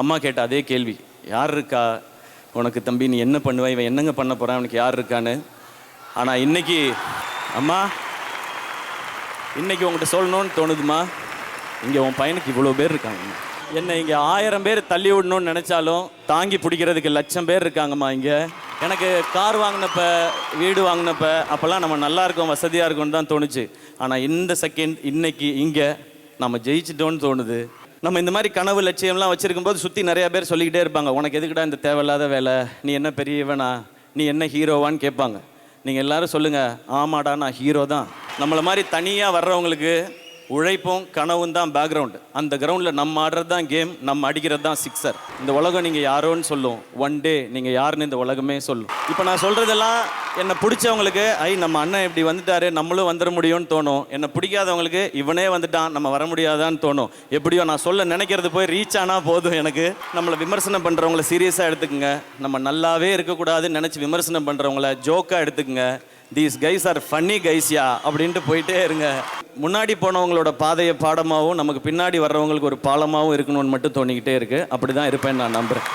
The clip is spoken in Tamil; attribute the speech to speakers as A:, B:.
A: அம்மா கேட்ட அதே கேள்வி, யார் இருக்கா உனக்கு தம்பி, நீ என்ன பண்ணுவ, இவன் என்னங்க பண்ண போகிறான், அவனுக்கு யார் இருக்கான்னு. ஆனால் இன்னைக்கு அம்மா, இன்னைக்கு உங்கள்கிட்ட சொல்லணும்னு தோணுதுமா, இங்கே உன் பையனுக்கு இவ்வளோ பேர் இருக்காங்க. என்னை இங்கே 1000 பேர் தள்ளி விடணும்னு நினச்சாலும் தாங்கி பிடிக்கிறதுக்கு 1,00,000 பேர் இருக்காங்கம்மா இங்கே. எனக்கு கார் வாங்கினப்ப, வீடு வாங்கினப்ப அப்போல்லாம் நம்ம நல்லா இருக்கோம், வசதியாக இருக்கோம்னு தான் தோணுச்சு. ஆனால் இந்த செகண்ட் இன்னைக்கு இங்கே நம்ம ஜெயிச்சிட்டோன்னு தோணுது. நம்ம இந்த மாதிரி கனவு லட்சியம்லாம் வச்சுருக்கும் போது சுற்றி நிறையா பேர் சொல்லிக்கிட்டே இருப்பாங்க, உனக்கு எதுக்குடா இந்த தேவையில்லாத வேலை, நீ என்ன பெரியவனா, நீ என்ன ஹீரோவான்னு கேட்பாங்க. நீங்கள் எல்லாரும் சொல்லுங்கள், ஆமாடா நான் ஹீரோ தான். நம்மளை மாதிரி தனியாக வர்றவங்களுக்கு உழைப்பும் கனவும் தான் பேக்ரவுண்டு. அந்த கிரவுண்டில் நம்ம ஆடுறது தான் கேம், நம்ம அடிக்கிறது தான் சிக்ஸர். இந்த உலகம் நீங்கள் யாரோன்னு சொல்லும், ஒன் டே நீங்கள் யாருன்னு இந்த உலகமே சொல்லும். இப்போ நான் சொல்கிறதெல்லாம் என்னை பிடிச்சவங்களுக்கு நம்ம அண்ணன் இப்படி வந்துட்டாரு, நம்மளும் வந்துட முடியும்னு தோணும். என்னை பிடிக்காதவங்களுக்கு இவனே வந்துட்டான், நம்ம வர முடியாதான்னு தோணும். எப்படியோ நான் சொல்ல நினைக்கிறது போய் ரீச் ஆனால் போதும் எனக்கு. நம்மளை விமர்சனம் பண்ணுறவங்கள சீரியஸாக எடுத்துக்கங்க. நம்ம நல்லாவே இருக்கக்கூடாதுன்னு நினச்சி விமர்சனம் பண்ணுறவங்கள ஜோக்காக எடுத்துக்கங்க. தீஸ் கைஸ் ஆர் ஃபன்னி கைஸ்யா அப்படின்ட்டு போயிட்டே இருங்க. முன்னாடி போனவங்களோட பாதையை பாடமாகவும் நமக்கு பின்னாடி வர்றவங்களுக்கு ஒரு பாலமாகவும் இருக்கணும்னு மட்டும் தோணிக்கிட்டே இருக்குது. அப்படி தான் இருப்பேன்னு நான் நம்புகிறேன்.